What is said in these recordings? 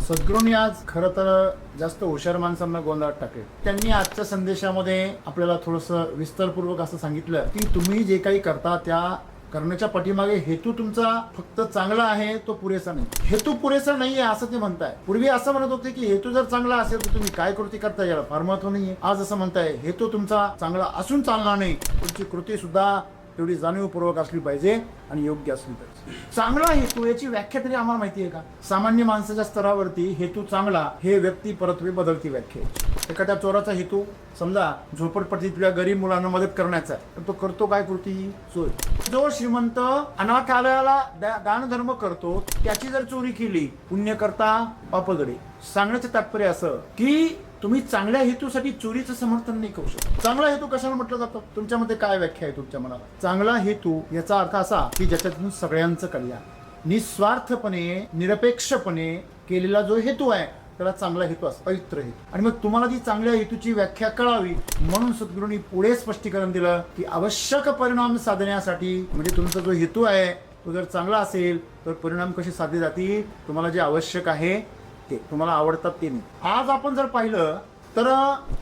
सद्गुरूंनी आज खरं तर जास्त हुशार माणसांना गोंधळात टाकले. त्यांनी आजच्या संदेशामध्ये आपल्याला थोडंसं विस्तारपूर्वक असं सांगितलं की तुम्ही जे काही करता त्या करण्याच्या पाठीमागे हेतू तुमचा फक्त चांगला आहे तो पुरेसा नाही. हेतू पुरेसा नाहीये असं ते म्हणताय. पूर्वी असं म्हणत होते की हेतू जर चांगला असेल तर तुम्ही काय कृती करता याला फार महत्व नाहीये. आज असं म्हणताय हेतू तुमचा चांगला असून चालणार नाही, तुमची कृती सुद्धा तेवढी जाणीवपूर्वक असली पाहिजे आणि योग्य असली पाहिजे. चांगला हेतू याची व्याख्या तरी आम्हाला माहिती आहे का? सामान्य माणसाच्या स्तरावरती हेतू चांगला हे व्यक्ती परत्वे बदलती व्याख्या आहे. एखाद्या चोराचा हेतू समजा झोपडपट्टीतल्या गरीब मुलांना मदत करण्याचा आहे, तर तो करतो काय कृती? चोरी. जो श्रीमंत अनाथालयाला दानधर्म करतो त्याची जर चोरी केली पुण्य करता पापगडे. सांगण्याचं तात्पर्य असं की तुम्ही चांगल्या हेतूसाठी चोरीचं समर्थन नाही करू शकत. चांगला हेतू कशाला म्हटलं जातं? तुमच्या मध्ये काय व्याख्या आहे तुमच्या मनाला? चांगला हेतू याचा अर्थ असा की ज्याच्यातून सगळ्यांचं कल्याण, निस्वार्थपणे निरपेक्षपणे केलेला जो हेतू आहे त्याला चांगला हेतू असतो, पवित्र हेतू. आणि मग तुम्हाला ती चांगल्या हेतूची व्याख्या कळावी म्हणून सद्गुरूंनी पुढे स्पष्टीकरण दिलं की आवश्यक परिणाम साधण्यासाठी, म्हणजे तुमचा जो हेतू आहे तो जर चांगला असेल तर परिणाम कसे साधले जातील? तुम्हाला जे आवश्यक आहे ते, तुम्हाला आवडतात ते नाही. आज आपण जर पाहिलं तर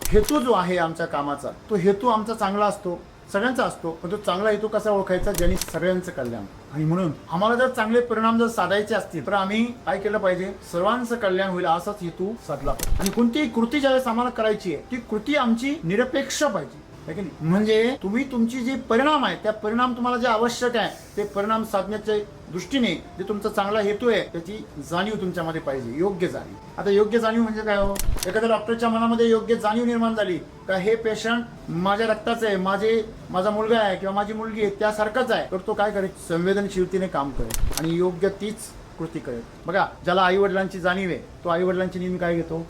हेतू जो आहे आमच्या कामाचा तो हेतू आमचा चांगला असतो, सगळ्यांचा असतो. पण तो चांगला हेतू कसा ओळखायचा? ज्यांनी सगळ्यांचं कल्याण. आणि म्हणून आम्हाला जर चांगले परिणाम जर साधायचे असतील तर आम्ही काय केलं पाहिजे? सर्वांचं कल्याण होईल असाच हेतू साधला पाहिजे. आणि कोणतीही कृती ज्यावेळेस आम्हाला करायची आहे ती कृती आमची निरपेक्ष पाहिजे, की नाही? म्हणजे तुम्ही तुमची जे परिणाम आहे त्या परिणाम तुम्हाला जे आवश्यक आहे ते परिणाम साधण्याच्या दृष्टीने जे तुमचा चांगला हेतू आहे त्याची जाणीव तुमच्यामध्ये पाहिजे, योग्य जाणीव. आता योग्य जाणीव म्हणजे काय हो? एखाद्या डॉक्टरच्या मनामध्ये योग्य जाणीव निर्माण झाली का हे पेशंट माझ्या रक्ताचं आहे, माझा मुलगा आहे किंवा माझी मुलगी आहे त्यासारखाच आहे, तर तो काय करेल? संवेदनशीलतेने काम करेल आणि योग्य तीच कृती करेल. बघा, ज्याला आई वडिलांची जाणीव आहे तो आई वडिलांची नेहमी काय घेतो?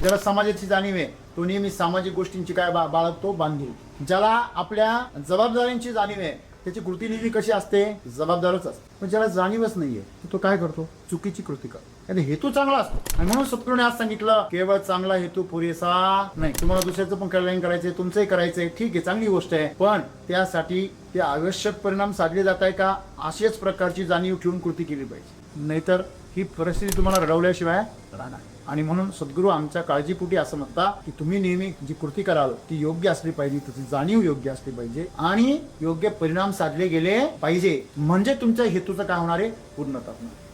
ज्याला समाजाची जाणीव आहे तो नेहमी सामाजिक गोष्टींची काय बाळगतो? बांधील. ज्याला आपल्या जबाबदाऱ्यांची जाणीव आहे त्याची कृती नेहमी कशी असते? जबाबदारच असते. पण ज्याला जाणीवच नाहीये तो काय करतो? चुकीची कृती करतो. आणि हेतू चांगला असतो. आणि म्हणून सद्गुरूने आज सांगितलं केवळ चांगला हेतू पुरेसा नाही. तुम्हाला दुसऱ्याचं पण कल्याण करायचंय, तुमचंही करायचंय, ठीक आहे, चांगली गोष्ट आहे. पण त्यासाठी ते आवश्यक परिणाम साधले जात आहे का अशाच प्रकारची जाणीव ठेवून कृती केली पाहिजे. नाहीतर ही परिस्थिती तुम्हाला रडवल्याशिवाय राहणार. आणि म्हणून सद्गुरू आमच्या काळजीपोटी असं म्हणतात की तुम्ही नेहमी जी कृती कराल ती योग्य असली पाहिजे, त्याची जाणीव योग्य असली पाहिजे आणि योग्य परिणाम साधले गेले पाहिजे. म्हणजे तुमच्या हेतूचं काय होणार आहे? पूर्णता होणार.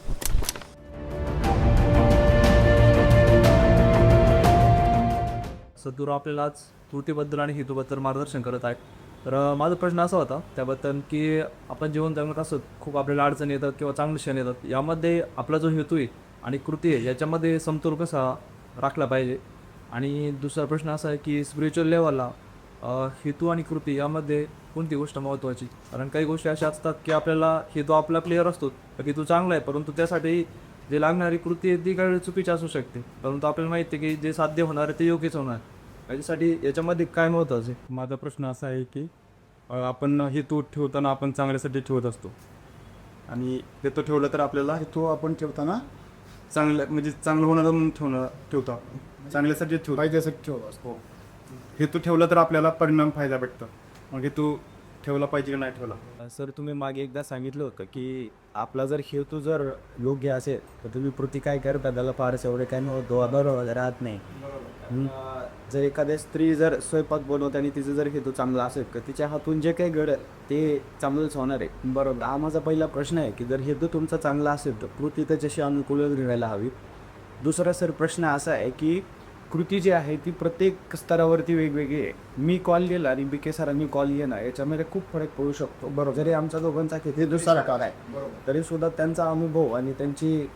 सद्गुरू आपल्याला आज कृतीबद्दल आणि हेतूबद्दल मार्गदर्शन करत आहेत. तर माझा प्रश्न असा होता त्याबद्दल की आपण जीवन जगत असत खूप आपल्याला अडचणी येतात किंवा चांगले क्षण येतात, यामध्ये आपला जो हेतू आहे आणि कृती आहे याच्यामध्ये समतोल कसा राखला पाहिजे. आणि दुसरा प्रश्न असा आहे की स्पिरिच्युअल लेवलला हेतू आणि कृती यामध्ये कोणती गोष्ट महत्त्वाची? कारण काही गोष्टी अशा असतात की आपल्याला हेतू आपला क्लिअर असतो, हेतू चांगला आहे, परंतु त्यासाठी जे लागणारी कृती आहे ती काही चुकीची असू शकते, परंतु आपल्याला माहिती आहे की जे साध्य होणार आहे ते योग्यच होणार. याच्यासाठी याच्यामध्ये काय महत्त्वाचं आहे? माझा प्रश्न असा आहे की आपण हेतू ठेवताना आपण चांगल्यासाठी ठेवत असतो आणि हेतू ठेवलं तर आपल्याला हेतू आपण ठेवताना चांगलं म्हणजे चांगलं होणार म्हणून ठेवतो आपण, चांगल्यासाठी ठेवतो. फायद्यासाठी ठेवत असतो. हेतू ठेवला तर आपल्याला परिणाम फायदा भेटतो. मग हेतू ठेवला पाहिजे की नाही ठेवला? सर, तुम्ही मागे एकदा सांगितलं होतं की आपला जर हेतू जर योग्य असेल तर तुम्ही कृती काय करता त्याला फारच एवढे काय बरोबर राहत नाही. जर एखाद्या स्त्री जर स्वयंपाक बनवते आणि तिचं जर हेतू चांगला असेल तर तिच्या हातून जे काही घडत ते चांगलंच होणार आहे. बरोबर. हा माझा पहिला प्रश्न आहे की जर हेतू तुमचा चांगला असेल तर कृती त्याच्याशी अनुकूल घडायला हवी. दुसरा सर प्रश्न असा आहे की कृती जी आहे ती प्रत्येक स्तरावरती वेगवेगळी आहे. मी कॉल केला आणि BK सरांनी कॉल येणं याच्यामध्ये खूप फरक पडू शकतो. बरोबर. जरी आमच्या दोघांचा हेतू सारखा आहे तरी सुद्धा त्यांचा अनुभव आणि त्यांची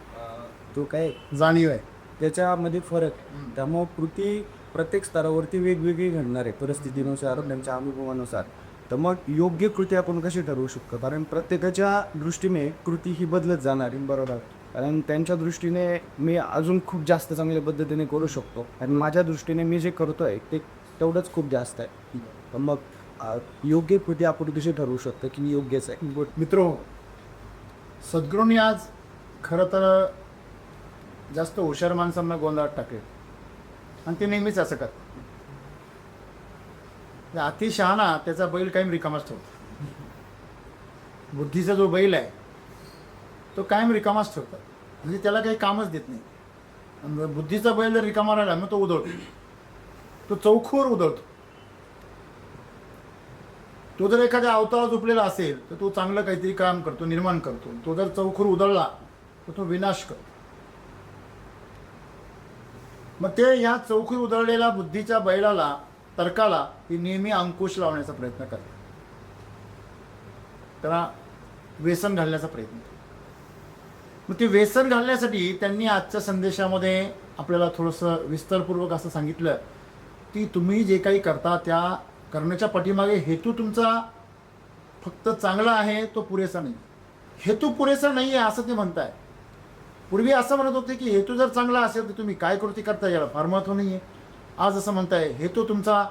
तो काय जाणीव आहे त्याच्यामध्ये फरक. त्यामुळं कृती प्रत्येक स्तरावरती वेगवेगळी घडणार आहे परिस्थितीनुसार, त्यांच्या अनुभवानुसार. तर मग योग्य कृती आपण कशी ठरवू शकतो? कारण प्रत्येकाच्या दृष्टीने कृती ही बदलत जाणार आहे. बरोबर. कारण त्यांच्या दृष्टीने मी अजून खूप जास्त चांगल्या पद्धतीने करू शकतो आणि माझ्या दृष्टीने मी जे करतो आहे ते तेवढंच खूप जास्त आहे. तर मग योग्य कृती आपण कशी ठरवू शकतो की योग्यच आहे? मित्रो, सद्गुरूंनी आज खरं तर जास्त हुशार माणसांना गोंधळात टाकले आणि ते नेहमीच असं करतात. अति शहाणा त्याचा बैल कायम रिकामाच ठेवतो. बुद्धीचा जो बैल आहे तो कायम रिकामाच ठेवतात, म्हणजे त्याला काही कामच देत नाही. आणि बुद्धीचा बैल जर रिकामा राहिला मग तो उधळतो, तो चौखोर उधळतो. तो जर एखाद्या अवतारात झोपलेला असेल तर तो चांगलं काहीतरी काम करतो, निर्माण करतो. तो जर चौखोर उधळला तर तो विनाश करतो. मग ते ह्या चौखोर उधळलेल्या बुद्धीच्या बैलाला, तर्काला ही नेहमी अंकुश लावण्याचा प्रयत्न करतात, त्याला व्यसन घालण्याचा प्रयत्न करतात. मग ते व्यसन घालण्यासाठी त्यांनी आजच्या संदेशामध्ये आपल्याला थोडंसं विस्तारपूर्वक असं सांगितलं की तुम्ही जे काही करता त्या करण्याच्या पाठीमागे हेतू तुमचा फक्त चांगला आहे तो पुरेसा नाही. हेतू पुरेसा नाही आहे असं ते म्हणताय. पूर्वी असं म्हणत होते की हेतू जर चांगला असेल तर तुम्ही काय कृती करता याला फार महत्त्व नाही आहे. आज असं म्हणताय हेतू तुमचा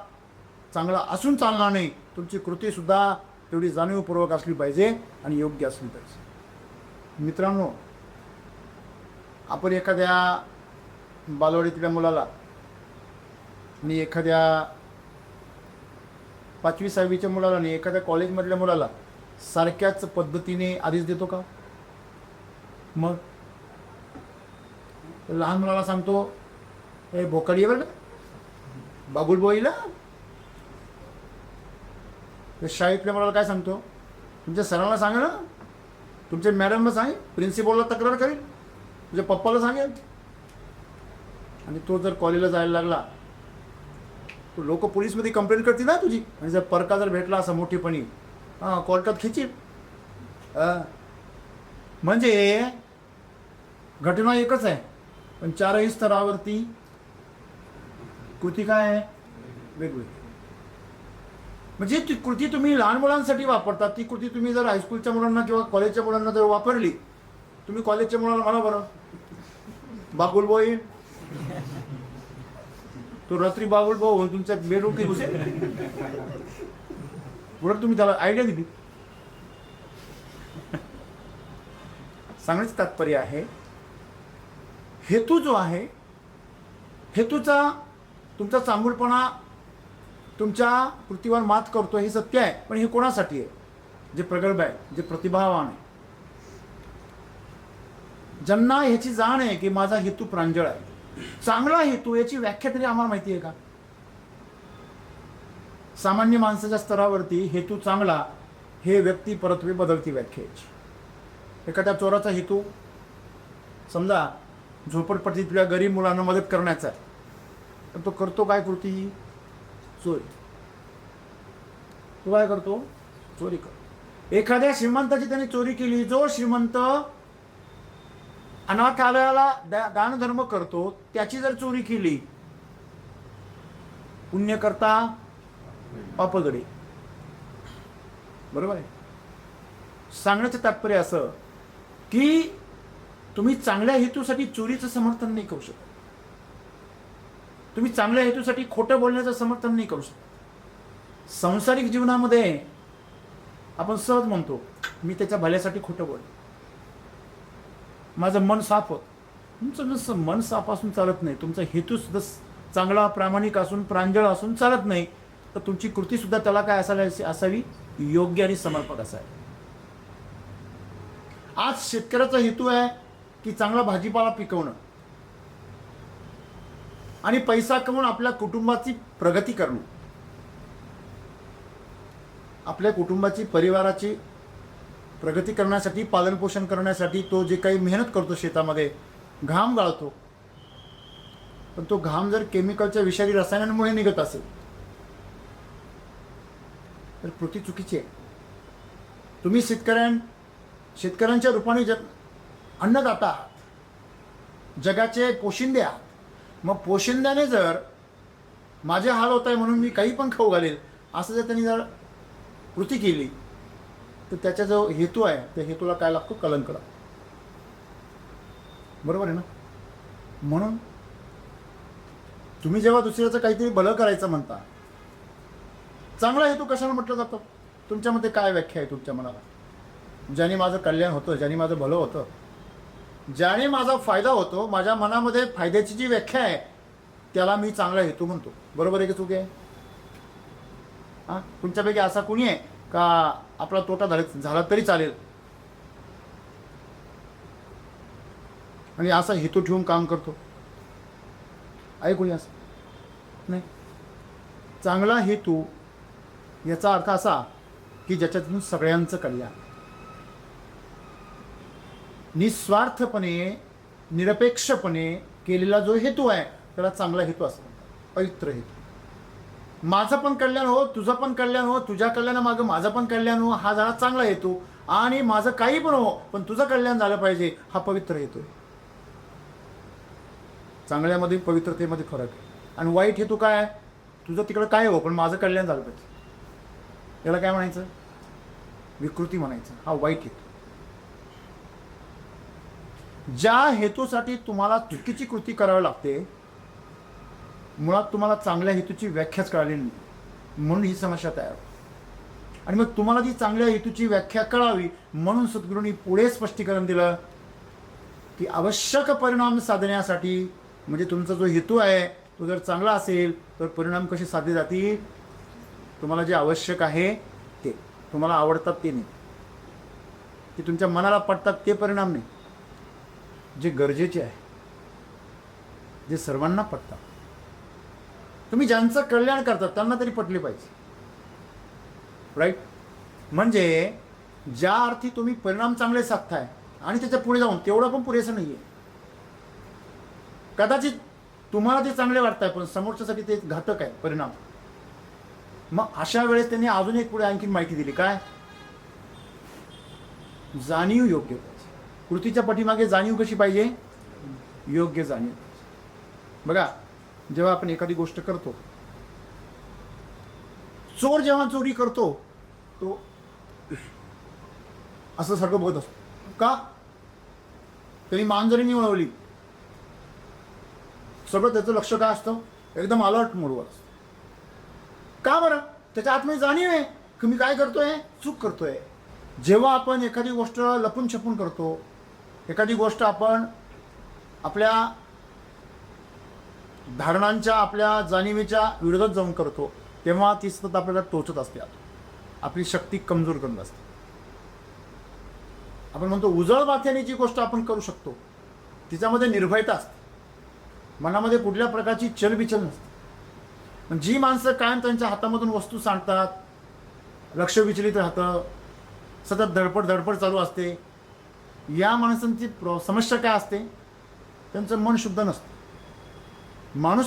चांगला असून चालणार नाही, तुमची कृतीसुद्धा तेवढी जाणीवपूर्वक असली पाहिजे आणि योग्य असली पाहिजे. मित्रांनो, आपण एखाद्या बालवाडीतल्या मुलाला आणि एखाद्या 5वी 6वीच्या मुलाला आणि एखाद्या कॉलेजमधल्या मुलाला सारख्याच पद्धतीने आदेश देतो का? मग लहान मुलाला सांगतो हे भोकाडी बरं बागुल बोईला. शाळेतल्या मुलाला काय सांगतो? तुमच्या सरांना सांगा ना, तुमच्या मॅडमला सांगेल, प्रिन्सिपलला तक्रार करेल, तुझ्या पप्पाला सांगेल. आणि तो जर कॉलेजला जायला लागला तो लोक पोलीसमध्ये कंप्लेंट करतील ना तुझी. आणि जर परका जर भेटला असं मोठेपणी कोर्टात खिचील. म्हणजे घटना एकच आहे पण 4ही स्तरावरती कृती काय आहे वेगवेगळी. म्हणजे ती कृती तुम्ही लहान मुलांसाठी वापरतात, ती कृती तुम्ही जर हायस्कूलच्या मुलांना किंवा कॉलेजच्या मुलांना जर वापरली, तुम्ही कॉलेजच्या मुलाला म्हणा बरं बागुल बॉय, तो रात्री बागुल भाऊ होऊन तुमच्या बेडरूम घुसेल. बरोबर, तुम्ही त्याला आयडिया दिली. सांगण्याचं तात्पर्य आहे हेतू जो आहे, हेतूचा तुमचा चांगुलपणा तुमच्या कृतीवर मात करतो हे सत्य आहे. पण हे कोणासाठी आहे? जे प्रगल्भ आहे, जे प्रतिभावान आहे, ज्यांना ह्याची जाण आहे की माझा हेतू प्रांजळ आहे, चांगला हेतू, याची व्याख्या तरी आम्हाला माहिती आहे का? सामान्य माणसाच्या स्तरावरती हेतू चांगला हे व्यक्ती परत्वे बदलती व्याख्या याची. एखाद्या चोराचा हेतू समजा झोपडपट्टीतल्या गरीब मुलांना मदत करण्याचा आहे, तर तो करतो काय कृती? चोरी. तो काय करतो? चोरी करतो. एखाद्या श्रीमंताची त्याने चोरी केली, जो श्रीमंत अनाथालयाला दानधर्म करतो त्याची जर चोरी केली, पुण्य करता पापगडे. बरोबर आहे. सांगण्याचं तात्पर्य असं की तुम्ही चांगल्या हेतूसाठी चोरीचं समर्थन नाही करू शकत, तुम्ही चांगल्या हेतूसाठी खोटं बोलण्याचं समर्थन नाही करू शकत. सांसारिक जीवनामध्ये आपण सहज म्हणतो मी त्याच्या भल्यासाठी खोटं बोल, माझं मन साफ होत. तुमचं जसं मन साफ असून चालत नाही, तुमचा हेतू सुद्धा चांगला प्रामाणिक असून प्रांजळ असून चालत नाही, तर तुमची कृती सुद्धा त्याला काय असावी? योग्य आणि समर्पक असावी. आज शेतकऱ्याचा हेतू आहे की चांगला भाजीपाला पिकवणं आणि पैसा कमवून आपल्या कुटुंबाची प्रगती करणं, आपल्या कुटुंबाची, परिवाराची प्रगती करण्यासाठी, पालनपोषण करण्यासाठी तो जे काही मेहनत करतो, शेतामध्ये घाम गाळतो, पण तो घाम जर केमिकलच्या विषारी रसायनांमुळे निघत असेल तर कृती चुकीची आहे. तुम्ही शेतकऱ्यांच्या रूपाने अन्नदाता आहात, जगाचे पोशिंदे आहात. मग पोशिंद्याने जर माझे हाल होत आहे म्हणून मी काही पण खाऊ घालेल असं जर त्यांनी जर कृती केली तर त्याचा जो हेतू आहे त्या हेतूला काय लागतो? कलंक लागतो. बरोबर आहे ना? म्हणून तुम्ही जेव्हा दुसऱ्याचं काहीतरी भलं करायचं म्हणता, चांगला हेतू कशाला म्हटलं जातं? तुमच्या मते काय व्याख्या आहे तुमच्या मनाला? ज्याने माझं कल्याण होतं, ज्याने माझं भलं होतं, ज्याने माझा फायदा होतो, माझ्या मनामध्ये फायद्याची जी व्याख्या आहे त्याला मी चांगला हेतू म्हणतो. बरोबर आहे की चूक आहे? हां, तुमच्यापैकी असा कोणी आहे का आपला तोटा झाला तरी चालेल आणि असा हेतू ठेवून काम करतो? ऐकूया असं नाही. चांगला हेतू याचा अर्थ असा की ज्याच्यातून सगळ्यांचं कल्याण, निस्वार्थपणे निरपेक्षपणे केलेला जो हेतू आहे त्याला चांगला हेतू असतो, पवित्र हेतू. माझं पण कल्याण हो, तुझं पण कल्याण हो, तुझ्या कल्याणामागं माझं पण कल्याण हो, हा झाला चांगला हेतू. आणि माझं काही पण हो पण तुझं कल्याण झालं पाहिजे, हा पवित्र हेतू आहे. चांगल्यामध्ये पवित्रतेमध्ये फरक आहे. आणि वाईट हेतू काय आहे? तुझं तिकडं काय हो पण माझं कल्याण झालं पाहिजे, याला काय म्हणायचं? विकृती म्हणायचं. हा वाईट हेतू. ज्या हेतूसाठी तुम्हाला चुकीची कृती करावी लागते, मुळात तुम्हाला चांगल्या हेतूची व्याख्याच कळाली नाही, म्हणून ही समस्या तयार होते. आणि मग तुम्हाला ती चांगल्या हेतूची व्याख्या कळावी म्हणून सद्गुरूंनी पुढे स्पष्टीकरण दिलं की आवश्यक परिणाम साधण्यासाठी, म्हणजे तुमचा जो हेतू आहे तो जर चांगला असेल तर परिणाम कसे साधले जातील? तुम्हाला जे आवश्यक आहे ते, तुम्हाला आवडतात ते नाही, की तुमच्या मनाला पटतात ते परिणाम नाही, जे गरजेचे आहे, जे सर्वांना पटतात. तुम्ही ज्यांचं कल्याण करतात त्यांना तरी पटले पाहिजे, राईट? म्हणजे ज्या अर्थी तुम्ही परिणाम चांगले साधताय आणि त्याच्या पुढे जाऊन तेवढं पण पुरेसं नाही आहे. कदाचित तुम्हाला ते चांगले वाटतंय पण समोरच्यासाठी ते घातक आहे परिणाम. मग अशा वेळेस त्यांनी अजून एक पुढे आणखी माहिती दिली, काय? जाणीव योग्य पाहिजे. कृतीच्या पाठीमागे जाणीव कशी पाहिजे? योग्य जाणीव. बघा, जेव्हा आपण एखादी गोष्ट करतो, चोर जेव्हा चोरी करतो तो असं सारखं बघत असतो. का? त्यांनी मान जरी वळवली, सगळं त्याचं लक्ष काय असतं? एकदम अलर्ट मोडवर असतं. का बरं? त्याच्या आतमध्ये जाणीव आहे की मी काय करतोय? चूक करतोय. जेव्हा आपण एखादी गोष्ट लपून छपून करतो, एखादी गोष्ट आपण आपल्या धारणांच्या, आपल्या जाणीवेच्या विरोधात जाऊन करतो, तेव्हा ती सतत आपल्याला टोचत असते, आपली शक्ती कमजोर करत असते. आपण म्हणतो उजळ माथ्याने जी गोष्ट आपण करू शकतो तिच्यामध्ये निर्भयता असते, मनामध्ये कुठल्या प्रकारची चलबिचल नसते. पण जी माणसं कायम त्यांच्या हातामधून वस्तू सांडतात, लक्ष विचलित राहतं, सतत धडपड चालू असते, या माणसांची समस्या काय असते? त्यांचं मन शुद्ध नसतं.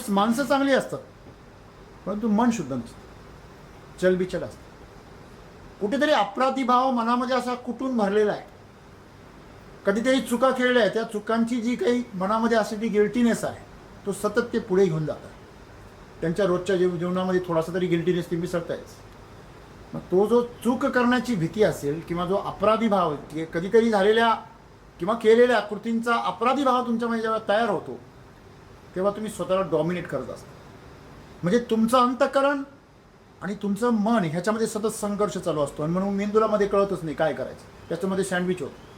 माणसं चांगली असतात परंतु मन शुद्ध नसतं, चलबिचल असतं. कुठेतरी अपराधी भाव मनामध्ये असा कुठून भरलेला आहे. कधीतरी चुका केलेल्या आहे, त्या चुकांची जी काही मनामध्ये असलेली गिल्टीनेस आहे तो सतत ते पुढे घेऊन जातात. त्यांच्या रोजच्या जीवनामध्ये थोडासा तरी गिल्टीनेस ते मिसळतायच. मग तो जो चूक करण्याची भीती असेल किंवा जो अपराधी भाव कधीतरी झालेल्या किंवा केलेल्या कृतींचा अपराधी भाव तुमच्यामध्ये जेव्हा तयार होतो तेव्हा तुम्ही स्वतःला डॉमिनेट करत असता. म्हणजे तुमचं अंतःकरण आणि तुमचं मन ह्याच्यामध्ये सतत संघर्ष चालू असतो आणि म्हणून मेंदूला मध्ये कळतच नाही काय करायचं, त्याच्यामध्ये सँडविच होतं.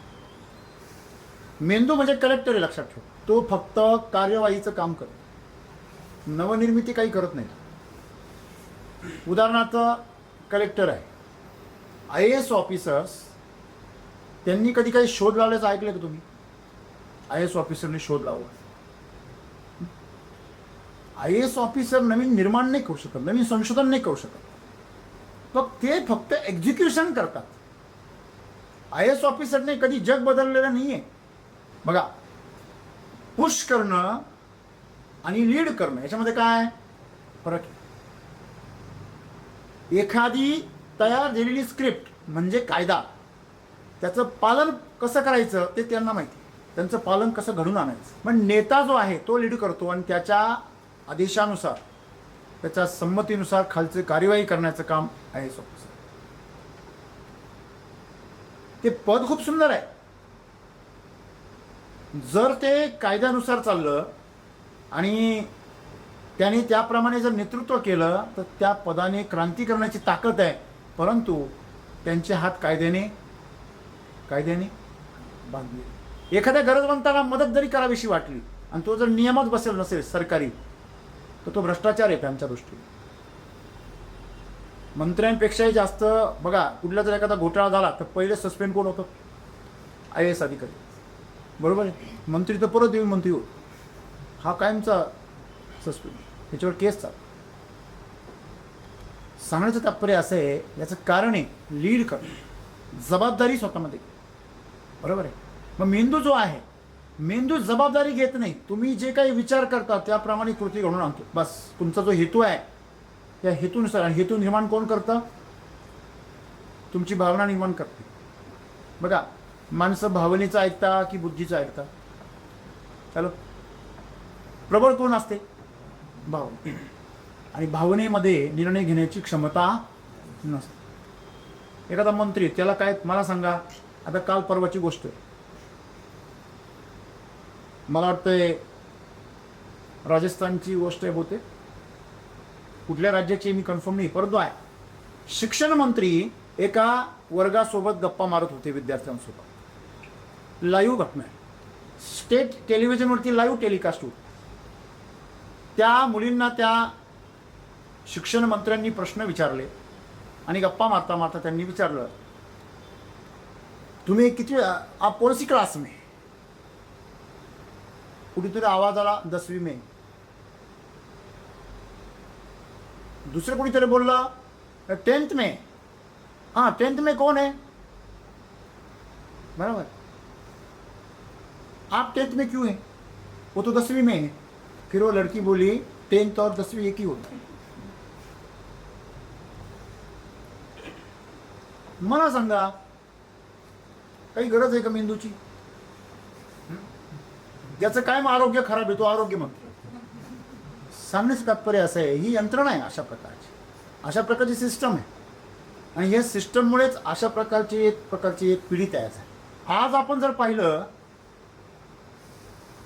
मेंदू म्हणजे कलेक्टर आहे, लक्षात ठेव. तो फक्त कार्यवाहीचं काम करतो, नवनिर्मिती काही करत नाही. उदाहरणार्थ कलेक्टर आहे, IAS ऑफिसर्स, त्यांनी कधी काही शोध लावल्याचं ऐकलं का तुम्ही? IAS ऑफिसरने शोध लावला. IAS ऑफिसर नवीन निर्माण नाही करू शकत, नवीन संशोधन नाही करू शकत, पण ते फक्त एक्झिक्युशन करतात. IAS ऑफिसरने कधी जग बदललेलं नाहीये. बघा, पुश करणं आणि लीड करणं याच्यामध्ये काय फरक आहे? एखादी तयार झालेली स्क्रिप्ट म्हणजे कायदा, त्याचं पालन कसं करायचं ते त्यांना माहिती, त्यांचं पालन कसं घडून आणायचं. पण नेता जो आहे तो लीड करतो आणि त्याच्या आदेशानुसार, त्याच्या संमतीनुसार खालचे कार्यवाही करण्याचं काम IAS ऑफिसर. ते पद खूप सुंदर आहे. जर ते कायद्यानुसार चाललं आणि त्याने त्याप्रमाणे जर नेतृत्व केलं तर त्या पदाने क्रांती करण्याची ताकद आहे. परंतु त्यांचे हात कायद्याने बांधले. एखाद्या गरजवंताला मदत जरी करावीशी वाटली आणि तो जर नियमात बसेल नसेल सरकारी, तर तो भ्रष्टाचार आहे त्यांच्या दृष्टीने. मंत्र्यांपेक्षाही जास्त बघा, कुठला जर एखादा घोटाळा झाला तर पहिले सस्पेंड कोण होतं? IAS अधिकारी, बरोबर आहे. मंत्री तर परत येऊन मंत्री होत, हा कायमचा सस्पेंड, याच्यावर केस चालू. सांगण्याचं तात्पर्य असं आहे, याचं कारण आहे लीड करणं, जबाबदारी स्वतःमध्ये, बरोबर आहे. मग मेंदू जो आहे, मेंदू जबाबदारी घेत नाही. तुम्ही जे काही विचार करता त्याप्रमाणे कृती घडून आणतो. बस तुमचा जो हेतू आहे त्या हेतूनुसार, आणि हेतू निर्माण कोण करतं? तुमची भावना निर्माण करते. बघा, माणसं भावनेचं ऐकता की बुद्धीचं ऐकता? हॅलो, प्रबळ कोण असते? भावना. आणि भावनेमध्ये निर्णय घेण्याची क्षमता नसते. एखादा मंत्री, त्याला काय, मला सांगा, आता काल परवाची गोष्ट आहे, मला वाटतंय राजस्थानची गोष्ट आहे बहुतेक, कुठल्या राज्याची मी कन्फर्म नाही, परंतु आहे, शिक्षण मंत्री एका वर्गासोबत गप्पा मारत होते विद्यार्थ्यांसोबत. लाईव्ह घटना आहे, स्टेट टेलिव्हिजनवरती लाईव्ह टेलिकास्ट होती. त्या मुलींना त्या शिक्षण मंत्र्यांनी प्रश्न विचारले आणि गप्पा मारता मारता त्यांनी विचारलं, तुम्ही किती आप कौन सी क्लास में? कुठेतरी आवाज आला 10वीं में. दुसरे कुठेतरी बोलला 10th में. हाँ 10th में कौन है? बराबर, आप 10th में क्यों हैं? वो तो 10वीं में है. फिर वो लड़की बोली 10th और 10वीं एक ही होता है. मला सांगा, काही गरज आहे का मेंदूची? याचं काय मग आरोग्य खराब आहे, तो आरोग्य म्हणतो. सांगण्याचं तात्पर्य असं आहे, ही यंत्रणा आहे अशा प्रकारची, अशा प्रकारची सिस्टम आहे. आणि या सिस्टममुळेच अशा प्रकारची एक पिढी तयार झाली. आज आपण जर पाहिलं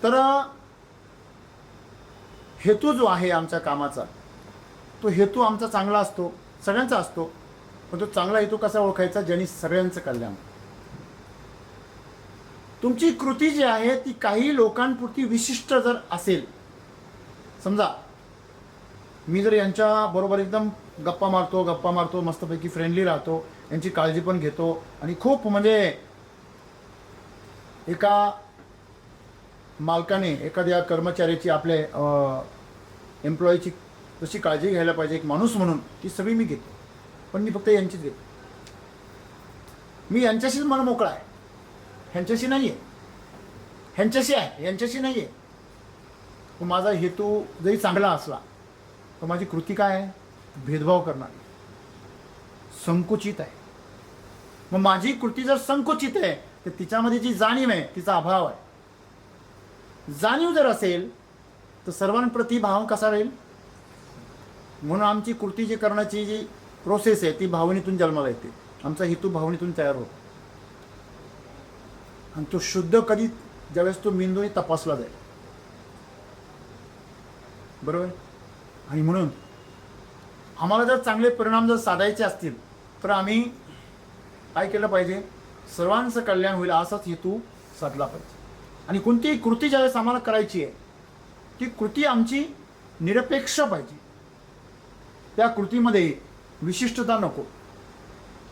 तर हेतू जो आहे आमच्या कामाचा, तो हेतू आमचा चांगला असतो, सगळ्यांचा असतो. पण तो चांगला हेतू कसा ओळखायचा? ज्यांनी सगळ्यांचं कल्याण. तुमची कृती जी आहे ती काही लोकांपुरती विशिष्ट जर असेल, समजा मी जर यांच्या बरोबर एकदम गप्पा मारतो मस्तपैकी फ्रेंडली राहतो, यांची काळजी पण घेतो, आणि खूप म्हणजे एका मालकाने एखाद्या कर्मचाऱ्याची, आपल्या एम्प्लॉईची जशी काळजी घ्यायला पाहिजे एक माणूस म्हणून, ती सगळी मी घेतो. पण मी फक्त यांचीच घेतो. मी यांच्याशीच मन मोकळा आहे, ह्यांच्याशी नाही आहे. ह्यांच्याशी आहे, यांच्याशी नाही आहे. माझा हेतू जरी चांगला असला तर माझी कृती काय आहे? भेदभाव करणारी, संकुचित आहे. मग माझी कृती जर संकुचित आहे तर तिच्यामध्ये जी जाणीव आहे तिचा अभाव आहे. जाणीव जर असेल तर सर्वांप्रती भाव कसा राहील? म्हणून आमची कृती जी करण्याची जी प्रोसेस आहे ती भावनेतून जन्माला येते. आमचा हेतू भावनेतून तयार होतो. आणि तो शुद्ध कधी? ज्यावेळेस तो मेंदूने तपासला जाईल, बरोबर. आणि म्हणून आम्हाला जर चांगले परिणाम जर साधायचे असतील तर आम्ही काय केलं पाहिजे? सर्वांचं कल्याण होईल असाच हेतू साधला पाहिजे. आणि कोणतीही कृती ज्यावेळेस आम्हाला करायची आहे ती कृती आमची निरपेक्ष पाहिजे. त्या कृतीमध्ये विशिष्टता नको,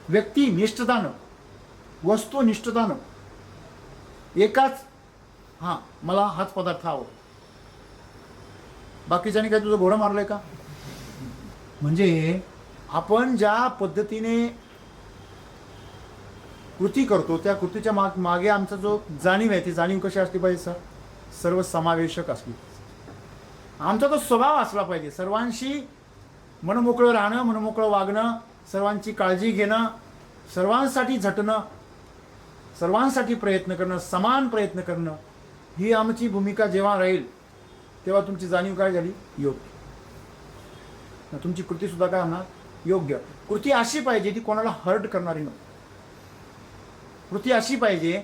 व्यक्तिनिष्ठता नको, वस्तुनिष्ठता नको. एकाच, हां मला हाच पदार्थ आवडतो, बाकीच्यानी काय तुझं घोडं मारलंय का? म्हणजे आपण ज्या पद्धतीने कृती करतो त्या कृतीच्या मागे आमचा जो जाणीव आहे ती जाणीव कशी असली पाहिजे सर? सर्वसमावेशक असली. आमचा तो स्वभाव असला पाहिजे, सर्वांशी मनमोकळं राहणं, मनमोकळं वागणं, सर्वांची काळजी घेणं, सर्वांसाठी झटणं, सर्वांसाठी प्रयत्न करणं, समान प्रयत्न करणं, ही आमची भूमिका जेव्हा राहील तेव्हा तुमची जाणीव काय झाली? योग्य. तुमची कृतीसुद्धा काय होणार? योग्य. कृती अशी पाहिजे ती कोणाला हर्ट करणारी नको. कृती अशी पाहिजे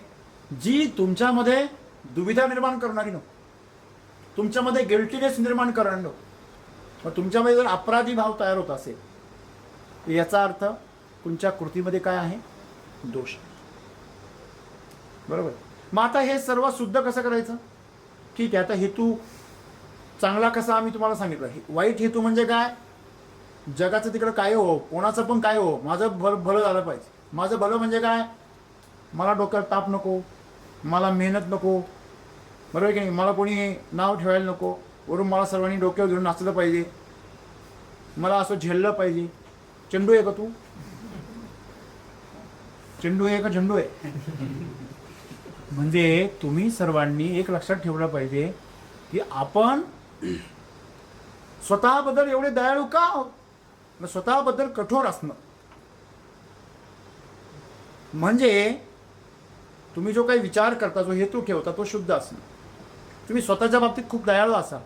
जी तुमच्यामध्ये दुविधा निर्माण करणारी नको, तुमच्यामध्ये गिल्टीनेस निर्माण करणारी नको. मग तुमच्यामध्ये जर अपराधी भाव तयार होत असेल तर याचा अर्थ तुमच्या कृतीमध्ये काय आहे? दोष आहे, बरोबर. मग आता हे सर्व शुद्ध कसं करायचं? ठीक आहे, आता हेतू चांगला कसा आम्ही तुम्हाला सांगितलं. वाईट हेतू म्हणजे काय? जगाचं तिकडं काय हो, कोणाचं पण काय हो, माझं भलं झालं पाहिजे. माझं भलं म्हणजे काय? मला डोक्यात ताप नको, मला मेहनत नको, बरोबर की नाही, मला कोणी नाव ठेवायला नको, वरून मला सर्वांनी डोक्यावर घेऊन नाचलं पाहिजे, मला असं झेललं पाहिजे. चेंडू आहे का तू? चेंडू आहे का झेंडू आहे? म्हणजे तुम्ही सर्वांनी एक लक्षात ठेवलं पाहिजे की आपण स्वतःबद्दल एवढे दयाळू का आहोत? स्वतःबद्दल कठोर असणं म्हणजे तुम्ही जो काही विचार करता, जो हेतू ठेवता, तो शुद्ध असणं. तुम्ही स्वतःच्या बाबतीत खूप दयाळू असाल,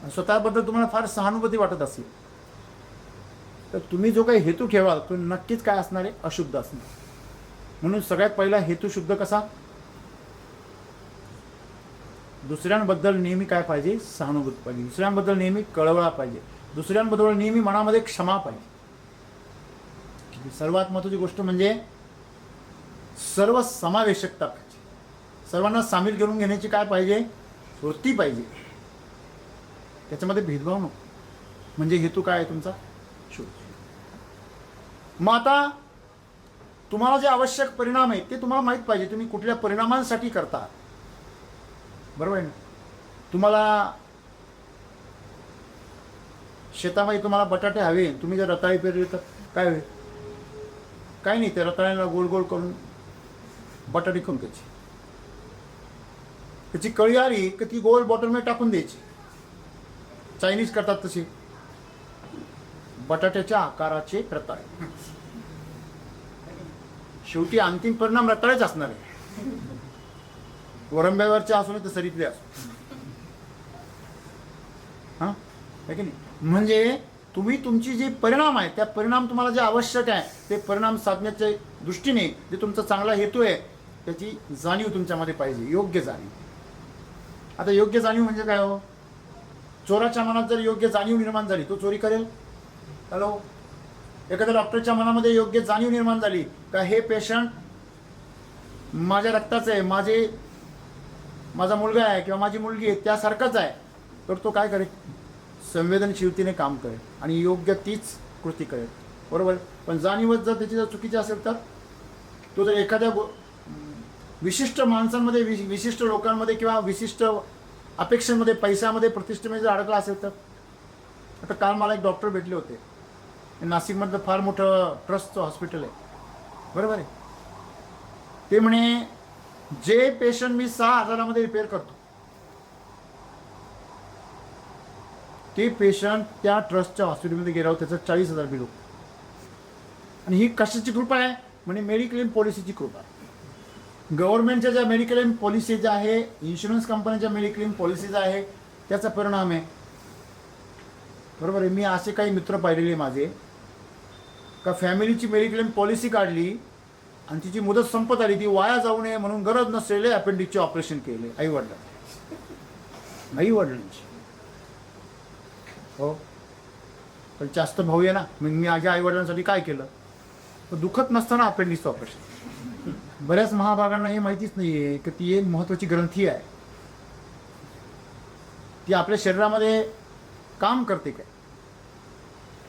स्वतःबद्दल तुम्हाला फार सहानुभूती वाटत असेल, तर तुम्ही जो काही हेतू ठेवाल तो नक्कीच काय असणार आहे? अशुद्ध असणार. म्हणून सगळ्यात पहिला हेतू शुद्ध कसा? दुसऱ्यांबद्दल नेहमी काय पाहिजे? सहानुभूती पाहिजे. दुसऱ्यांबद्दल नेहमी कळवळा पाहिजे. दुसऱ्यांबद्दल नेहमी मनामध्ये क्षमा पाहिजे. सर्वात महत्त्वाची गोष्ट म्हणजे सर्व समावेशकता पाहिजे. सर्वांना सामील करून घेण्याची काय पाहिजे? वृत्ती पाहिजे. त्याच्यामध्ये भेदभाव नको. म्हणजे हेतू काय आहे तुमचा? शुद्ध. मग आता तुम्हाला जे आवश्यक परिणाम आहेत ते तुम्हाला माहीत पाहिजे. तुम्ही कुठल्या परिणामांसाठी करता, बरोबर आहे ना? तुम्हाला शेतामध्ये तुम्हाला बटाटे हवे, तुम्ही जर रताळी पेरली तर काय होईल? काय नाही, ते रताळ्याला गोल गोल करून बटाटे करून घ्यायची. त्याची कळी आली की ती गोल बॉटलमध्ये टाकून द्यायची. चायनीज करतात तशी, बटाट्याच्या आकाराचे रताळे. शेवटी अंतिम परिणाम रताळेच असणार आहे. वरंब्यावरचे असो नाही तर सरीतले असो. हां, आहे की नाही? म्हणजे तुम्ही तुमची जे परिणाम आहे त्या परिणाम तुम्हाला जे आवश्यक आहे ते परिणाम साधण्याच्या दृष्टीने जे तुमचा चांगला हेतू आहे त्याची जाणीव तुमच्यामध्ये पाहिजे. योग्य जाणीव. आता योग्य जाणीव म्हणजे काय हो? चोराच्या मनात जर योग्य जाणीव निर्माण झाली तो चोरी करेल. हॅलो, एखाद्या डॉक्टरच्या मनामध्ये योग्य जाणीव निर्माण झाली का हे पेशंट माझ्या रक्ताचं आहे, माझा मुलगा आहे किंवा माझी मुलगी आहे त्यासारखाच आहे, तर तो काय करेल? संवेदनशीलतेने काम करेल आणि योग्य तीच कृती करेल. बरोबर. पण जाणीवच जर त्याची जर चुकीची असेल तर तो जर एखाद्या विशिष्ट माणसांमध्ये, विशिष्ट लोकांमध्ये किंवा विशिष्ट अपेक्षांमध्ये, पैशामध्ये, प्रतिष्ठेमध्ये जर अडकला असेल तर. आता काल मला एक डॉक्टर भेटले होते. नाशिकमधलं फार मोठं ट्रस्टचं हॉस्पिटल आहे, बरोबर आहे. ते म्हणे जे पेशंट मी 6,000मध्ये रिपेअर करतो ते पेशंट त्या ट्रस्टच्या हॉस्पिटलमध्ये गेल्यावर त्याचं 40,000 बिल होतं. आणि ही कशाची कृपा आहे? म्हणजे मेडिक्लेम पॉलिसीची कृपा आहे. गव्हर्नमेंटच्या ज्या मेडिक्लेम पॉलिसीज आहे, इन्शुरन्स कंपन्यांच्या मेडिक्लेम पॉलिसीज आहे, त्याचा परिणाम आहे. बरोबर आहे. मी असे काही मित्र पाहिलेले माझे का फॅमिलीची मेडिक्लेम पॉलिसी काढली आणि तिची मुदत संपत आली, ती वाया जाऊ नये म्हणून गरज नसलेले अपेंडिक्सचे ऑपरेशन केले आईवडिलांची. हो, पण जास्त भाऊ आहे ना, मग मी माझ्या आईवडिलांसाठी काय केलं? तर दुखत नसताना अपेंडिक्सचं ऑपरेशन. बऱ्याच महाभागांना हे माहितीच नाही आहे की ती एक महत्त्वाची ग्रंथी आहे. ती आपल्या शरीरामध्ये काम करते काय,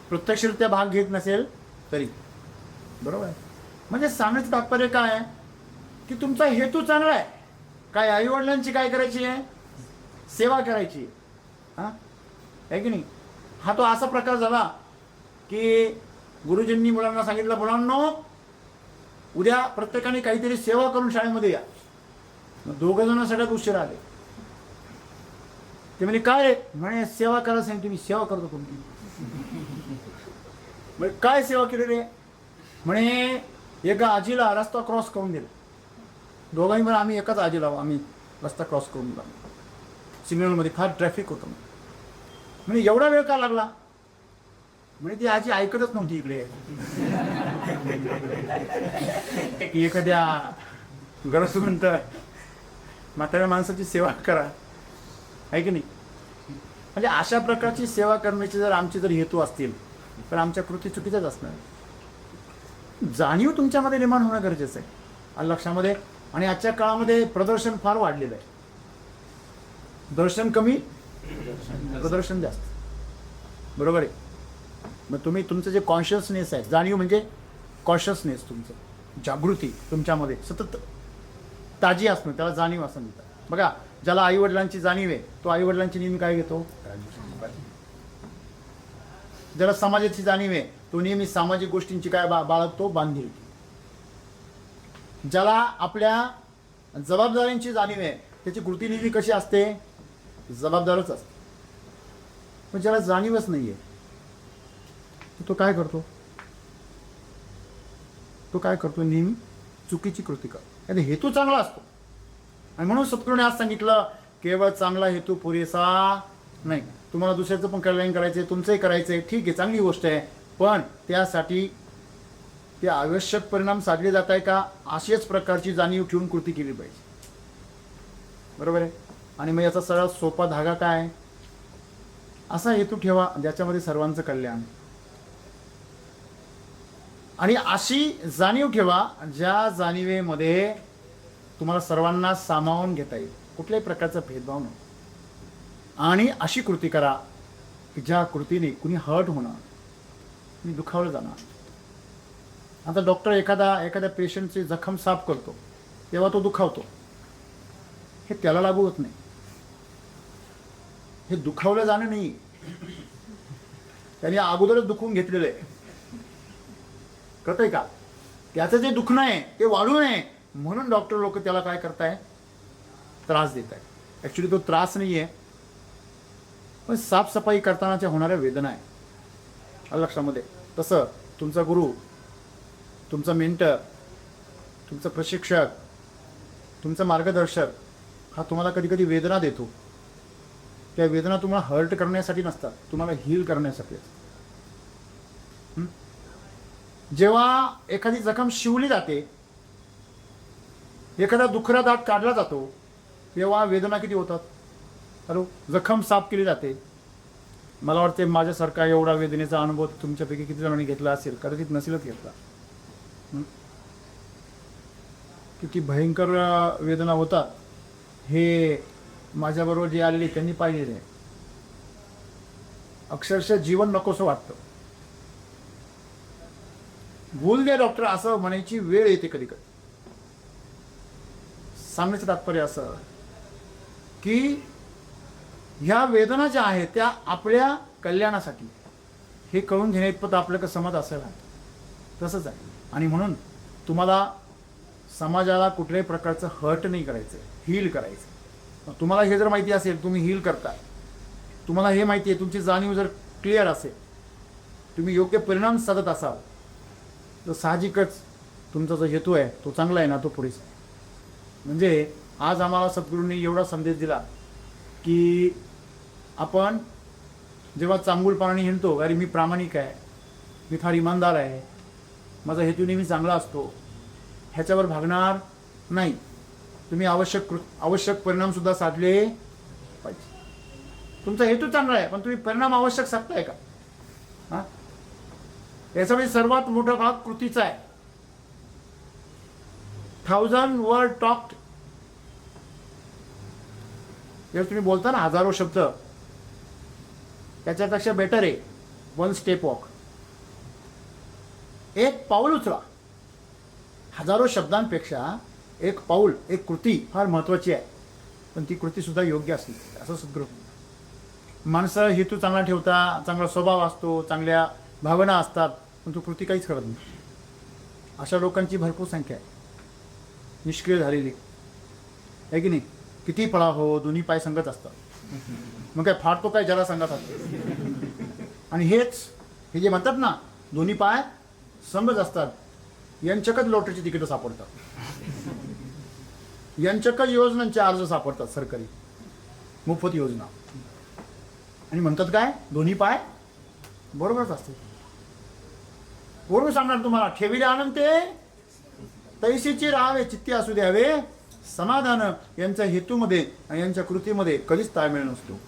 प्रत्यक्षरित्या भाग घेत नसेल तरी. बरोबर आहे. म्हणजे सांगण्याचं तात्पर्य काय आहे की तुमचा हेतू चांगला आहे. काय आईवडिलांची काय करायची आहे? सेवा करायची आहे. हां, आहे की नाही? हा तो असा प्रकार झाला की गुरुजींनी मुलांना सांगितलं, मुलांनो उद्या प्रत्येकाने काहीतरी सेवा करून शाळेमध्ये या. मग 2 जण सगळ्यात उशीर आले. ते म्हणजे काय? म्हणे सेवा करा सांगितली. मी सेवा करतो कोणती? म्हणजे काय सेवा केली रे? म्हणे एका आजीला रस्ता क्रॉस करून दिला. दोघांनी पण आम्ही एकाच आजीला आम्ही रस्ता क्रॉस करून दिला. सिग्नलमध्ये फार ट्रॅफिक होतं. म्हणजे एवढा वेळ का लागला? म्हणजे ती आजी ऐकतच नव्हती इकडे. एखाद्या गरजवंत म्हाताऱ्या माणसाची सेवा करा, आहे की नाही? म्हणजे अशा प्रकारची सेवा करण्याची जर आमचे जर हेतू असतील तर आमच्या कृती चुकीच्याच असणार. जाणीव तुमच्यामध्ये निर्माण होणं गरजेचं आहे लक्षामध्ये. आणि आजच्या काळामध्ये प्रदर्शन फार वाढलेलं आहे. दर्शन कमी, प्रदर्शन जास्त. बरोबर आहे. मग तुम्ही तुमचं जे कॉन्शियसनेस आहे, जाणीव म्हणजे कॉन्शियसनेस, तुमचं जागृती तुमच्यामध्ये सतत ताजी असणं, त्याला जाणीव असं म्हणतात. बघा, ज्याला आईवडिलांची जाणीव आहे तो आईवडिलांची नेहमी काय घेतो, ज्याला समाजाची जाणीव आहे तो नेहमी सामाजिक गोष्टींची काय बाळगतो, बांधिलकी. ज्याला आपल्या जबाबदाऱ्यांची जाणीव आहे त्याची कृती नेहमी कशी असते, जबाबदारच असते. पण ज्याला जाणीवच नाहीये तो काय करतो, तो काय करतो, नेहमी चुकीची कृती करतो. आणि हेतू चांगला असतो. आणि म्हणून सद्गुरूने आज सांगितलं केवळ चांगला हेतू पुरेसा नाही. तुम्हाला दुसऱ्याचं पण कल्याण करायचंय, तुमचंही करायचंय, ठीक आहे, चांगली गोष्ट आहे. पण त्यासाठी ते आवश्यक परिणाम साधले जात आहे का, अशाच प्रकारची जाणीव ठेवून कृती केली पाहिजे. बरोबर आहे. आणि मग याचा सर्वात सोपा धागा काय, असा हेतू ठेवा ज्याच्यामध्ये सर्वांचं कल्याण. आणि अशी जाणीव ठेवा ज्या जाणीवेमध्ये तुम्हाला सर्वांना सामावून घेता येईल, कुठल्याही प्रकारचा भेदभाव नको. आणि अशी कृती करा की ज्या कृतीने कुणी हर्ट होणार, कुणी दुखावलं जाणार. आता डॉक्टर एखाद्या पेशंटची जखम साफ करतो तेव्हा तो दुखावतो, हे त्याला लागू होत नाही. हे दुखावलं जाणं नाही, त्याने अगोदरच दुखवून घेतलेलं आहे. कळतंय का, त्याचं जे दुखणं आहे ते वाढू नये म्हणून डॉक्टर लोक त्याला काय करताय, त्रास देत आहे. ॲक्च्युली तो त्रास नाही आहे, पण साफसफाई करतानाच्या होणाऱ्या वेदना आहे. लक्षामध्ये. तसं तुमचा गुरु, तुमचा मेंटर, तुमचा प्रशिक्षक, तुमचा मार्गदर्शक हा तुम्हाला कधी कधी वेदना देतो. त्या वेदना तुम्हाला हर्ट करण्यासाठी नसतात, तुम्हाला हील करण्यासाठी असतात. जेव्हा एखादी जखम शिवली जाते, एखादा दुखरा दाट काढला जातो, तेव्हा वेदना किती होतात. हॅलो, जखम साफ केली जाते. मला वाटते माझ्यासारखा एवढा वेदनेचा अनुभव तुमच्यापैकी किती जणांनी घेतला असेल, कदाचित नसेलच घेतला. किती भयंकर वेदना होतात हे माझ्याबरोबर जे आलेले त्यांनी पाहिलेले आहे. अक्षरशः जीवन नकोसं वाटतं. भूल दे डॉक्टर असं म्हणायची वेळ येते कधी कधी. सांगण्याचं तात्पर्य असं की ह्या वेदना ज्या आहेत त्या आपल्या कल्याणासाठी, हे कळून घेण्याइतपत आपलं समज असायला तसंच आहे. आणि म्हणून तुम्हाला समाजाला कुठल्याही प्रकारचं हर्ट नाही करायचं, हील करायचं. तुम्हाला हे जर माहिती असेल तुम्ही हील करता, तुम्हाला हे माहिती आहे, तुमची जाणीव जर क्लिअर असेल, तुम्ही योग्य परिणाम साधत असाल, तर साहजिकच तुमचा जो हेतू आहे तो चांगला आहे ना, तो पुरेसा आहे. म्हणजे आज आम्हाला सद्गुरूंनी एवढा संदेश दिला की आपण जेव्हा चांगुलपणाने हिंडतो, अरे मी प्रामाणिक आहे, मी फार इमानदार आहे, माझा हेतू नेहमी चांगला असतो, ह्याच्यावर भागणार नाही. तुम्ही आवश्यक परिणामसुद्धा साधले पाहिजे. तुमचा हेतू चांगला आहे पण तुम्ही परिणाम आवश्यक साधताय का. हां, याच्यामध्ये सर्वात मोठा भाग कृतीचा आहे. 1000 वर्ड टॉक्ड, जर तुम्ही बोलता ना 1000 शब्द, त्याच्यापेक्षा बेटर आहे 1 स्टेप वॉक. एक पाऊल उचला. 1000 शब्दांपेक्षा एक पाऊल, एक कृती फार महत्त्वाची आहे. पण ती कृती सुद्धा योग्य असली असं सद्गुरू. माणसं हेतू चांगला ठेवता, चांगला स्वभाव असतो, चांगल्या भावना असतात, पण तो कृती काहीच करत नाही. अशा लोकांची भरपूर संख्या आहे, निष्क्रिय झालेली आहे की नाही. किती पळा हो, दोन्ही पाय संगत असतात. मग काय फाडतो काय, ज्याला संगत असतो. आणि हे जे म्हणतात ना दोन्ही पाय संगत असतात, यांच्याकच लॉटरीची तिकीटं सापडतात, यांच्याकच योजनांचे अर्ज सापडतात, सरकारी मोफत योजना. आणि म्हणतात काय, दोन्ही पाय बरोबरच असते. बरोबर सांगणार तुम्हाला, ठेविले आनंद ते तैसीची राहावे, चित्ती असू द्यावे समाधान. यांच्या हेतूमध्ये आणि यांच्या कृतीमध्ये कधीच ताळमेळ नसतो.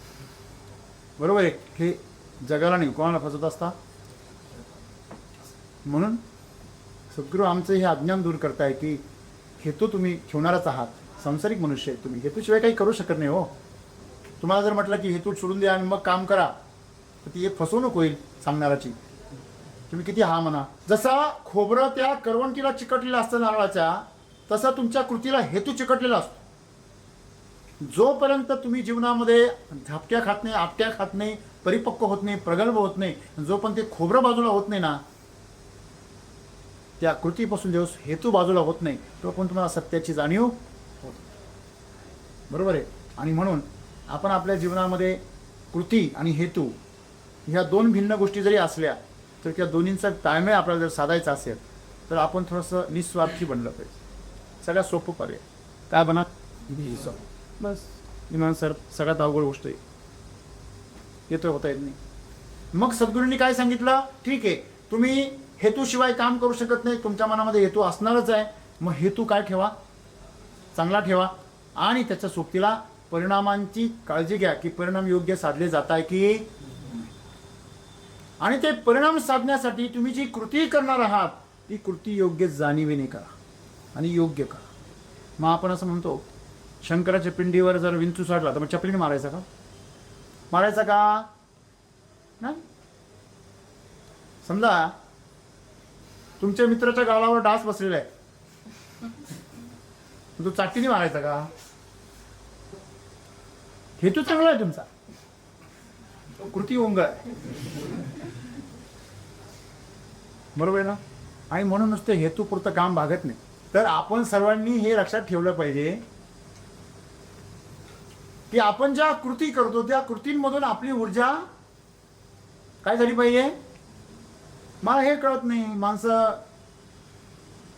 बरोबर आहे. हे जगाला नाही, कोणाला फसवत असता. म्हणून सद्गुरू आमचं हे अज्ञान दूर करताय की हेतू तुम्ही ठेवणारच आहात, सांसारिक मनुष्य आहे तुम्ही, हेतूशिवाय काही करू शकत नाही हो. तुम्हाला जर म्हटलं की हेतू सोडून द्या आणि मग काम करा, तर ती एक फसवणूक होईल सांगणाराची. तुम्ही किती हा म्हणा. जसा खोबरं त्या करवंटीला चिकटलेलं असतं नारळाच्या, तसा तुमच्या कृतीला हेतू चिकटलेला असतो. जोपर्यंत तुम्ही जीवनामध्ये झपट्या खात नाही, आपट्या खात नाही, परिपक्व होत नाही, प्रगल्भ होत नाही, जोपर्यंत ते खोबरं बाजूला होत नाही ना, त्या कृतीपासून जेव्हा हेतू बाजूला होत नाही तोपर्यंत तुम्हाला सत्याची जाणीव होत. बरोबर आहे. आणि म्हणून आपण आपल्या जीवनामध्ये कृती आणि हेतू ह्या दोन भिन्न गोष्टी जरी असल्या तर त्या दोन्हींचा ताळमेळ आपल्याला जर साधायचा असेल तर आपण थोडंसं निस्वार्थी बनलं पाहिजे. सगळ्यात सोपं पर्याय काय बना बस. इमान सर सगळ्यात अवघड गोष्ट आहे, येतोय होता येत नाही. मग सद्गुरूंनी काय सांगितलं, ठीक आहे तुम्ही हेतूशिवाय काम करू शकत नाही, तुमच्या मनामध्ये हेतू असणारच आहे. मग हेतू काय ठेवा, चांगला ठेवा आणि त्याच्या सोबतीला परिणामांची काळजी घ्या की परिणाम योग्य साधले जात आहे की. आणि ते परिणाम साधण्यासाठी तुम्ही जी कृती करणार आहात ती कृती योग्य जाणीवेने करा आणि योग्य करा. मग आपण असं म्हणतो शंकराच्या पिंडीवर जर विंचू चढला तर मग चपलीने मारायचा का, मारायचा का नाही. समजा तुमच्या मित्राच्या गालावर डास बसलेला आहे, तो चाटीने मारायचा का. हेतू चांगला आहे तुमचा, कृती ओंगळ आहे. बरोबर आहे ना. आणि म्हणूनच ते हेतूपुरतं काम भागत नाही. तर आपण सर्वांनी हे लक्षात ठेवलं पाहिजे की आपण ज्या कृती करतो त्या कृतींमधून आपली ऊर्जा काय झाली पाहिजे. मला हे कळत नाही, माणसं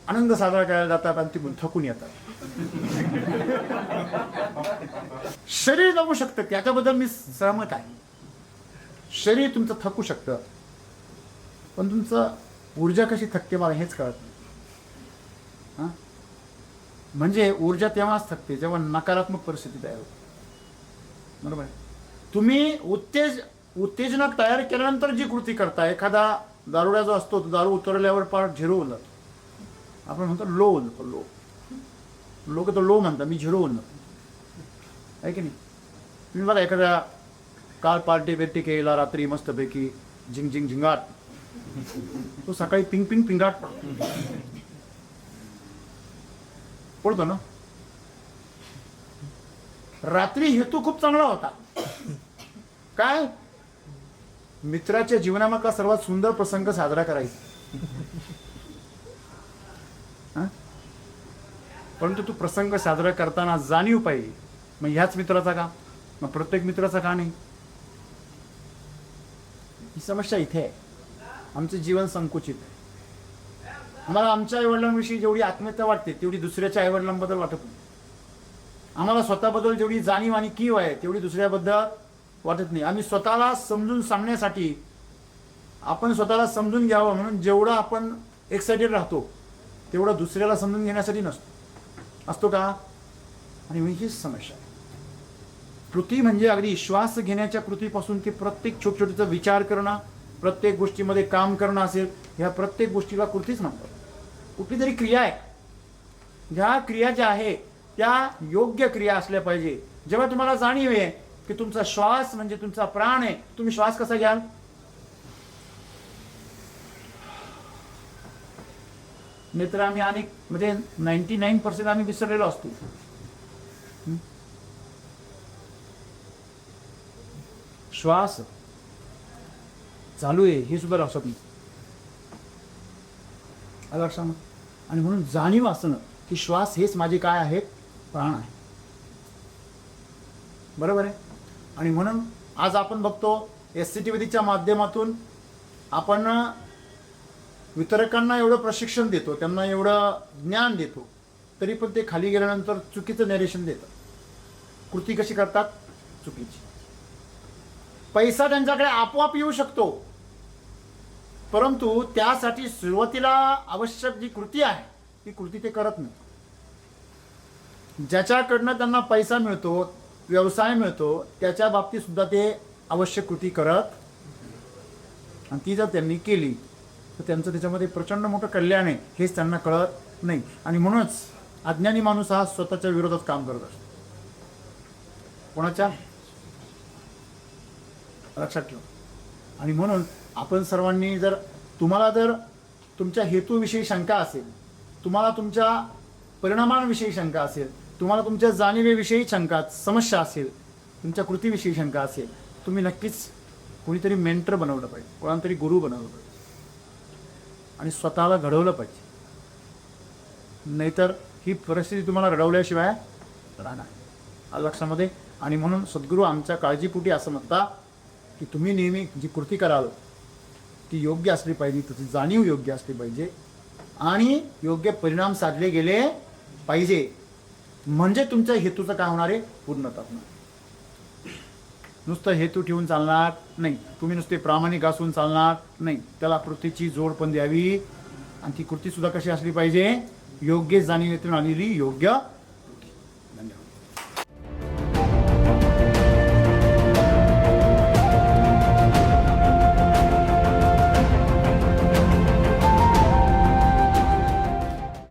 आनंद साजरा करायला जातात आणि तिकडून थकून येतात. शरीर जमू शकतं त्याच्याबद्दल मी सहमत आहे. शरीर तुमचं थकू शकतं पण तुमचं ऊर्जा कशी थकते मला हेच कळत नाही. हां, म्हणजे ऊर्जा तेव्हाच थकते जेव्हा नकारात्मक परिस्थिती तयार होते. बरोबर आहे. तुम्ही उत्तेजनक तयार केल्यानंतर जी कृती करता, एखादा दारुड्या जो असतो तो दारू उतरल्यावर पार झिरो होऊन जातो. आपण म्हणतो लो होऊन जातो. लोक तो लो म्हणतात, मी झिरो होऊन जातो आहे की नाही. तुम्ही बघा एखाद्या काल पार्टी बिर्टी केला रात्री मस्तपैकी झिंग झिंग झिंगाट, तो सकाळी पिंग पिंग पिंगाट पडतो ना. रात्री हेतू खूप चांगला होता, काय मित्राच्या जीवनामधला सर्वात सुंदर प्रसंग साजरा करायचा. परंतु तो प्रसंग साजरा करताना जाणीव पाहिजे. मग ह्याच मित्राचा का, मग प्रत्येक मित्राचा का नाही. ही समस्या इथे आहे. आमचं जीवन संकुचित आहे. आम्हाला आमच्या आईवडिलांविषयी जेवढी आत्मीयता वाटते तेवढी दुसऱ्याच्या आईवडिलांबद्दल वाटत नाही. आम्हाला स्वतःबद्दल जेवढी जाणीव आणि कीव आहे तेवढी दुसऱ्याबद्दल वाटत नाही. आम्ही स्वतःला समजून सांगण्यासाठी, आपण स्वतःला समजून घ्यावं म्हणून जेवढं आपण एक्साइटेड राहतो तेवढं दुसऱ्याला समजून घेण्यासाठी असतो का. आणि हीच समस्या आहे. कृती म्हणजे अगदी श्वास घेण्याच्या कृतीपासून ते प्रत्येक छोटछोटीचा विचार करणं, प्रत्येक गोष्टीमध्ये काम करणं असेल, ह्या प्रत्येक गोष्टीला कृतीच म्हणतात. कुठली तरी क्रिया आहे, ह्या क्रिया ज्या आहे त्या योग्य क्रिया असल्या पाहिजे. जेव्हा तुम्हाला जाणीव आहे की तुमचा श्वास म्हणजे तुमचा प्राण आहे, तुम्ही श्वास कसा घ्याल. मित्र आम्ही अनेक म्हणजे 99% आम्ही विसरलेलो असतो. श्वास चालू आहे हे सुद्धा लक्षात नाही. लक्षात. आणि म्हणून जाणीव असणं की श्वास हेच माझे काय आहे, प्राण आहे. बरोबर आहे. आणि म्हणून आज आपण बघतो SCTVच्या माध्यमातून आपण वितरकांना एवढं प्रशिक्षण देतो, त्यांना एवढं ज्ञान देतो, तरी पण ते खाली गेल्यानंतर चुकीचं नरेशन देतात. कृती कशी करतात, चुकीची. पैसा त्यांच्याकडे आपोआप येऊ शकतो परंतु त्यासाठी सुरुवातीला आवश्यक जी कृती आहे ती कृती ते करत नाही. ज्याच्याकडनं त्यांना पैसा मिळतो, व्यवसाय मिळतो, त्याच्या बाबतीत सुद्धा ते आवश्यक कृती करत, आणि ती जर त्यांनी केली तर त्यांचं त्याच्यामध्ये प्रचंड मोठं कल्याण आहे हेच त्यांना कळत नाही. आणि म्हणूनच अज्ञानी माणूस हा स्वतःच्या विरोधात काम करत असतो. कोणाच्या, लक्षात ठेवा. आणि म्हणून आपण सर्वांनी तुम्हाला जर तुमच्या हेतूविषयी शंका असेल, तुम्हाला तुमच्या परिणामांविषयी शंका असेल, तुम्हाला तुमच्या जाणीवेविषयी शंका समस्या असेल, तुमच्या कृतीविषयी शंका असेल, तुम्ही नक्कीच कोणीतरी मेंटर बनवलं पाहिजे, कोणातरी गुरु बनवलं पाहिजे आणि स्वतःला घडवलं पाहिजे. नाहीतर ही परिस्थिती तुम्हाला रडवल्याशिवाय राहणार. आज लक्षामध्ये. आणि म्हणून सद्गुरू आमच्या काळजीपोटी असं म्हणतात की तुम्ही नेहमी जी कृती कराल ती योग्य असली पाहिजे, त्याची जाणीव योग्य असली पाहिजे आणि योग्य परिणाम साधले गेले पाहिजे. म्हणजे तुमच्या हेतूचं काय होणार आहे, पूर्णता होणार. नुसतं हेतू ठेवून चालणार नाही, तुम्ही नुसते प्रामाणिक असून चालणार नाही, त्याला कृतीची जोड पण द्यावी आणि ती कृतीसुद्धा कशी असली पाहिजे, योग्य जाणीवेतून आलेली, योग्य